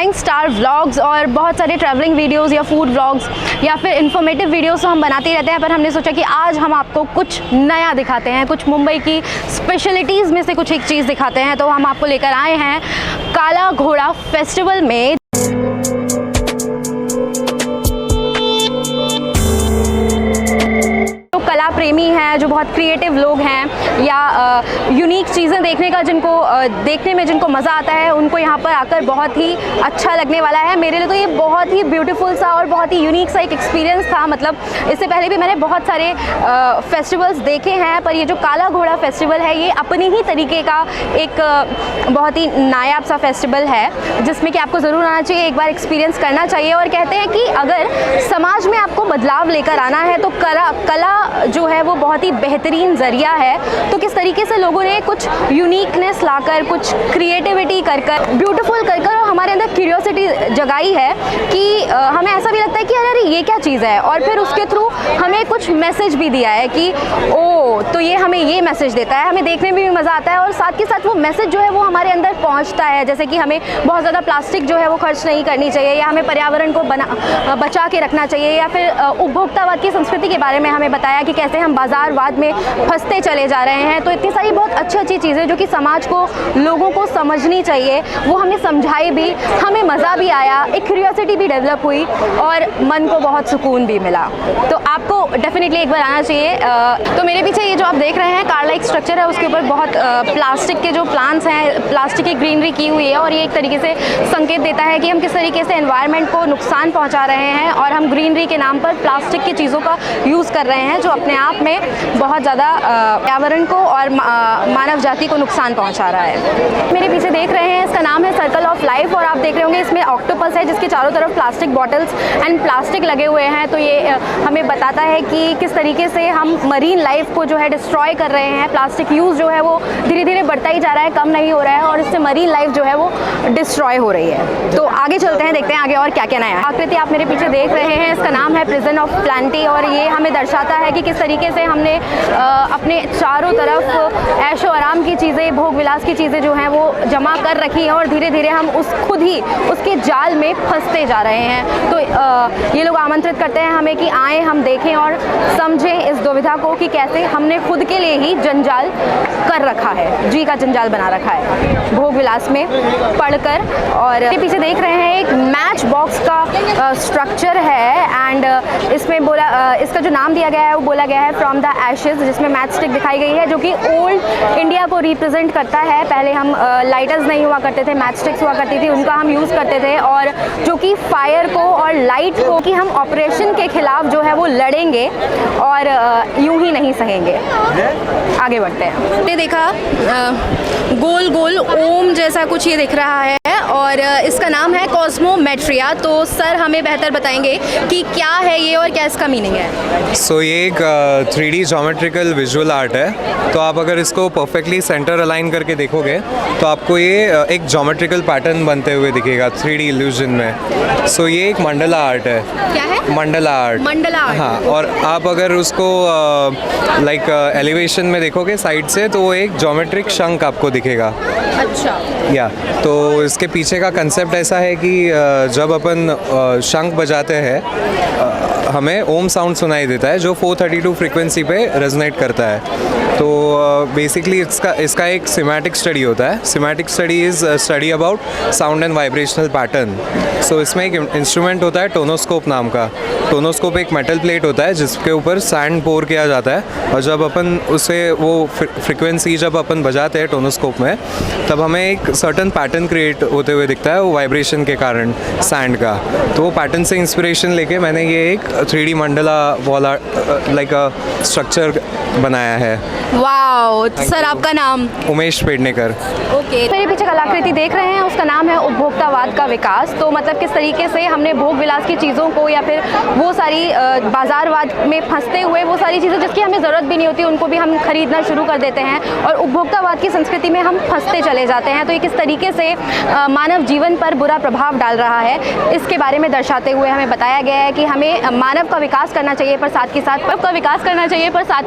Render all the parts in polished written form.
Travelling star vlogs और बहुत सारे ट्रैवलिंग वीडियोस या फूड व्लॉग्स या फिर इन्फॉर्मेटिव वीडियोस तो हम बनाते ही रहते हैं, पर हमने सोचा कि आज हम आपको कुछ नया दिखाते हैं, कुछ मुंबई की स्पेशलिटीज़ में से कुछ एक चीज़ दिखाते हैं। तो हम आपको लेकर आए हैं काला घोड़ा फेस्टिवल में। कला प्रेमी हैं, जो बहुत क्रिएटिव लोग हैं या यूनिक चीज़ें देखने का देखने में जिनको मज़ा आता है, उनको यहाँ पर आकर बहुत ही अच्छा लगने वाला है। मेरे लिए तो ये बहुत ही ब्यूटीफुल सा और बहुत ही यूनिक सा एक एक्सपीरियंस था। मतलब इससे पहले भी मैंने बहुत सारे फेस्टिवल्स देखे हैं, पर ये जो काला घोड़ा फेस्टिवल है ये अपने ही तरीके का एक बहुत ही नायाब सा फेस्टिवल है, जिसमें कि आपको ज़रूर आना चाहिए, एक बार एक्सपीरियंस करना चाहिए। और कहते हैं कि अगर समाज में आपको बदलाव लेकर आना है तो कला जो है वो बहुत ही बेहतरीन ज़रिया है। तो किस तरीके से लोगों ने कुछ यूनिकनेस लाकर, कुछ क्रिएटिविटी कर ब्यूटीफुल कर और हमारे अंदर क्यूरियोसिटी जगाई है कि हमें ऐसा भी लगता है कि अरे ये क्या चीज़ है, और फिर उसके थ्रू हमें कुछ मैसेज भी दिया है कि ओ तो ये हमें ये मैसेज देता है। हमें देखने में भी मज़ा आता है और साथ के साथ वो मैसेज जो है वो हमारे अंदर पहुँचता है, जैसे कि हमें बहुत ज़्यादा प्लास्टिक जो है वो खर्च नहीं करनी चाहिए, या हमें पर्यावरण को बचा के रखना चाहिए, या फिर उपभोक्तावाद की संस्कृति के बारे में हमें बताया कि कैसे हम बाज़ारवाद में फंसते चले जा रहे हैं। तो इतनी सारी बहुत अच्छी चीज़ें जो कि समाज को, लोगों को समझनी चाहिए, वो हमें समझाई भी, हमें मज़ा भी आया, एक क्यूरियोसिटी भी डेवलप हुई और मन को बहुत सुकून भी मिला। तो आपको डेफिनेटली एक बार आना चाहिए। तो मेरे पीछे ये जो आप देख रहे हैं कार लाइक स्ट्रक्चर है, उसके ऊपर बहुत प्लास्टिक के जो प्लांट्स हैं, प्लास्टिक की ग्रीनरी की हुई है, और ये एक तरीके से संकेत देता है कि हम किस तरीके से एनवायरनमेंट को नुकसान पहुँचा रहे हैं और हम ग्रीनरी के नाम पर प्लास्टिक की चीज़ों का यूज़ कर रहे हैं, जो अपने आप में बहुत ज़्यादा पर्यावरण को और मानव जाति को नुकसान पहुंचा रहा है। मेरे पीछे देख रहे हैं, इसका नाम है सर्कल ऑफ लाइफ, और आप देख रहे होंगे इसमें ऑक्टोपस है जिसके चारों तरफ प्लास्टिक बॉटल्स एंड प्लास्टिक लगे हुए हैं। तो ये हमें बताता है कि किस तरीके से हम मरीन लाइफ को जो है डिस्ट्रॉय कर रहे हैं। प्लास्टिक यूज़ जो है वो धीरे धीरे बढ़ता ही जा रहा है, कम नहीं हो रहा है, और इससे मरीन लाइफ जो है वो डिस्ट्रॉय हो रही है। तो आगे चलते हैं, देखते हैं आगे और क्या क्या नया है। आकृति आप मेरे पीछे देख रहे हैं, इसका नाम है प्रिजन ऑफ प्लांटी, और ये हमें दर्शाता है कि किस तरीके से हमने अपने चारों तरफ ऐशो आराम की चीज़ें, भोग विलास की चीज़ें जो हैं वो जमा कर रखी हैं, और धीरे धीरे हम खुद ही उसके जाल में फंसते जा रहे हैं। तो ये लोग आमंत्रित करते हैं हमें कि आएँ, हम देखें और समझें इस दुविधा को कि कैसे हमने खुद के लिए ही जंजाल कर रखा है, जी का जंजाल बना रखा है भोग विलास में पढ़कर। और ये पीछे देख रहे हैं एक मैच बॉक्स का स्ट्रक्चर है, एंड इसमें इसका जो नाम दिया गया है वो बोला गया है फ्रॉम द एशेज, जिसमें मैच स्टिक दिखाई गई है जो कि ओल्ड इंडिया को रिप्रेजेंट करता है। पहले हम लाइटर्स नहीं हुआ करते थे, मैच स्टिक्स हुआ करती थी, उनका हम यूज़ करते थे, और जो कि फायर को और लाइट को कि हम ऑपरेशन के खिलाफ जो है वो लड़ेंगे और यूं ही नहीं सहेंगे। आगे बढ़ते हैं। ये देखा गोल गोल ओम जैसा कुछ ये दिख रहा है, और इसका नाम है कॉस्मोमेट्रिया। तो सर हमें बेहतर बताएंगे कि क्या है ये और क्या इसका मीनिंग है। सो ये एक 3D ज्योमेट्रिकल विजुअल आर्ट है। तो आप अगर इसको परफेक्टली सेंटर अलाइन करके देखोगे तो आपको ये एक ज्योमेट्रिकल पैटर्न बनते हुए दिखेगा 3D इल्यूजन में। सो ये एक मंडला आर्ट है। क्या है? मंडला आर्ट। मंडला आर्ट, हाँ। और आप अगर उसको लाइक एलिवेशन में देखोगे साइड से, तो वो एक ज्योमेट्रिक शंख आपको दिखेगा। अच्छा। या तो इसके पीछे का कंसेप्ट ऐसा है कि जब अपन शंख बजाते हैं हमें ओम साउंड सुनाई देता है, जो 432 फ्रीक्वेंसी पे रेजोनेट करता है। तो बेसिकली इसका एक सिमेटिक स्टडी होता है। Cymatic study is study about sound and vibrational pattern. So इसमें एक इंस्ट्रूमेंट होता है टोनोस्कोप नाम का। टोनोस्कोप एक मेटल प्लेट होता है जिसके ऊपर सैंड पोर किया जाता है, और जब अपन उसे वो फ्रीक्वेंसी जब अपन बजाते हैं टोनोस्कोप में, तब हमें एक सर्टन पैटर्न क्रिएट होते हुए दिखता है वो वाइब्रेशन के कारण सैंड का। तो वो पैटर्न से इंस्पिरेशन लेके मैंने ये एक 3D मंडला वाला लाइक अ स्ट्रक्चर बनाया है। वाओ। सर आपका नाम? उमेश पेडनेकर। ओके। मेरे पीछे कलाकृति देख रहे हैं, उसका नाम है उपभोक्तावाद का विकास। तो मतलब किस तरीके से हमने भोग विलास की चीज़ों को, या फिर वो सारी बाज़ारवाद में फंसते हुए वो सारी चीज़ें जिसकी हमें ज़रूरत भी नहीं होती उनको भी हम खरीदना शुरू कर देते हैं, और उपभोक्तावाद की संस्कृति में हम फंसते चले जाते हैं। तो ये किस तरीके से मानव जीवन पर बुरा प्रभाव डाल रहा है, इसके बारे में दर्शाते हुए हमें बताया गया है कि हमें मानव का विकास करना चाहिए, पर साथ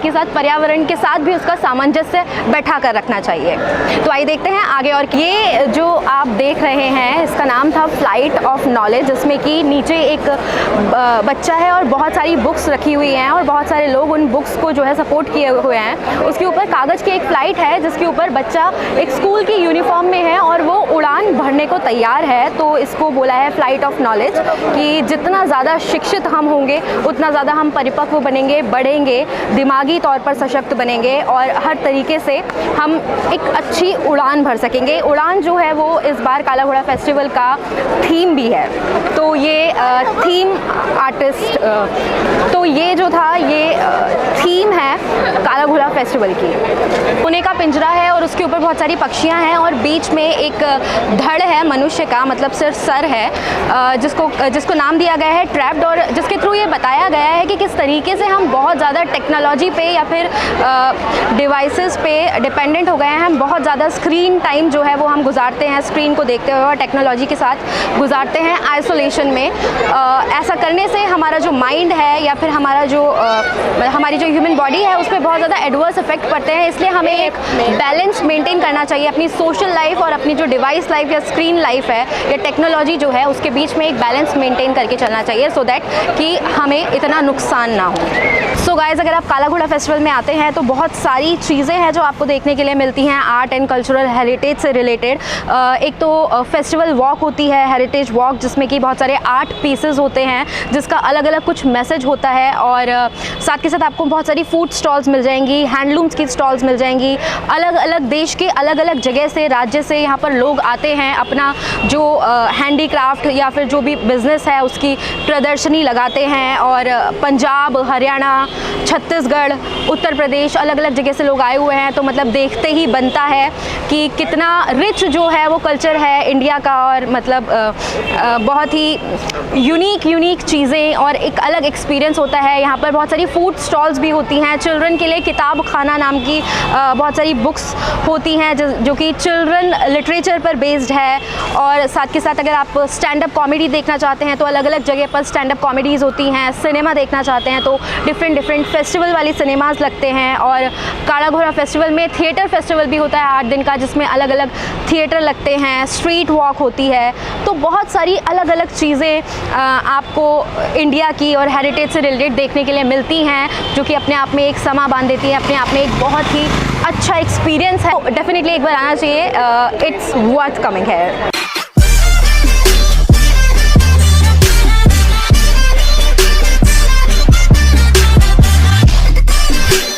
के साथ पर्यावरण के साथ भी उसका सामंजस्य बैठा कर रखना चाहिए। तो आइए देखते हैं आगे। और ये जो आप देख रहे हैं इसका नाम था फ्लाइट ऑफ नॉलेज, जिसमें कि नीचे एक बच्चा है और बहुत सारी बुक्स रखी हुई हैं और बहुत सारे लोग उन बुक्स को जो है सपोर्ट किए हुए हैं। उसके ऊपर कागज़ की एक फ़्लाइट है जिसके ऊपर बच्चा एक स्कूल की यूनिफॉर्म में है और वो उड़ान भरने को तैयार है। तो इसको बोला है फ्लाइट ऑफ नॉलेज, कि जितना ज़्यादा शिक्षित हम होंगे उतना ज़्यादा हम परिपक्व बनेंगे, बढ़ेंगे, दिमागी तौर पर सशक्त बनेंगे और हर तरीके से हम एक अच्छी उड़ान भर सकेंगे। उड़ान जो है वो इस बार काला घोड़ा फेस्टिवल का थीम भी है। तो ये थीम आर्टिस्ट तो ये जो था ये थीम है काला घोड़ा फेस्टिवल की। पुणे का पिंजरा है और उसके ऊपर बहुत सारी पक्षियां हैं और बीच में एक धड़ है मनुष्य का, मतलब सिर्फ सर है, जिसको नाम दिया गया है ट्रैप्ड, और जिसके थ्रू ये बताया गया है कि किस तरीके से हम बहुत ज़्यादा टेक्नोलॉजी पे या फिर डिवाइसेस पे डिपेंडेंट हो गए हैं। हम बहुत ज़्यादा स्क्रीन टाइम जो है वो हम गुजारते हैं स्क्रीन को देखते हुए और टेक्नोलॉजी के साथ गुजारते हैं आइसोलेशन में। ऐसा करने से हमारा जो माइंड है या फिर हमारी जो ह्यूमन बॉडी है उस पर बहुत ज़्यादा एडवर्स इफेक्ट पड़ते हैं। इसलिए हमें एक बैलेंस मेंटेन करना चाहिए अपनी सोशल लाइफ और अपनी जो डिवाइस लाइफ या स्क्रीन लाइफ है या टेक्नोलॉजी जो है उसके बीच में एक बैलेंस मेंटेन करके चलना चाहिए, सो दैट कि हमें इतना नुकसान ना हो। सो गाइस, अगर आप काला घोड़ा फेस्टिवल में आते हैं तो बहुत सारी चीज़ें हैं जो आपको देखने के लिए मिलती हैं आर्ट एंड कल्चरल हेरिटेज से रिलेटेड। एक तो फेस्टिवल वॉक होती है, हेरिटेज वॉक, जिसमें कि बहुत सारे आर्ट पीसेस होते हैं जिसका अलग अलग कुछ मैसेज होता है। और साथ के साथ आपको बहुत सारी फूड स्टॉल्स मिल जाएंगी, हैंडलूम्स की स्टॉल्स मिल जाएंगी। अलग अलग देश के अलग अलग जगह से, राज्य से यहाँ पर लोग आते हैं, अपना जो हैंडीक्राफ्ट या फिर जो भी बिज़नेस है उसकी प्रदर्शनी लगाते हैं। और पंजाब, हरियाणा, छत्तीसगढ़, उत्तर प्रदेश, अलग अलग जगह से लोग आए हुए हैं। तो मतलब देखते ही बनता है कि कितना रिच जो है वो कल्चर है इंडिया का, और मतलब बहुत ही यूनिक चीज़ें और एक अलग एक्सपीरियंस होता है। यहाँ पर बहुत सारी फूड स्टॉल्स भी होती हैं। चिल्ड्रन के लिए किताब खाना नाम की बहुत सारी बुक्स होती हैं जो कि चिल्ड्रन लिटरेचर पर बेस्ड है। और साथ के साथ अगर आप स्टैंड अप कॉमेडी देखना चाहते हैं तो अलग अलग जगह पर स्टैंड अप कॉमेडीज़ होती हैं। सिनेमा देखना चाहते हैं तो डिफरेंट फेस्टिवल वाली सिनेमाज लगते हैं। और काला घोड़ा फेस्टिवल में थिएटर फेस्टिवल भी होता है 8 दिन का, जिसमें अलग अलग थिएटर लगते हैं, स्ट्रीट वॉक होती है। तो बहुत सारी अलग अलग चीज़ें आपको इंडिया की और हेरिटेज से रिलेटेड देखने के लिए मिलती हैं, जो कि अपने आप में एक समा बांध देती है, अपने आप में एक बहुत ही अच्छा एक्सपीरियंस है। डेफिनेटली एक बार आना चाहिए, इट्स वर्थ कमिंग है।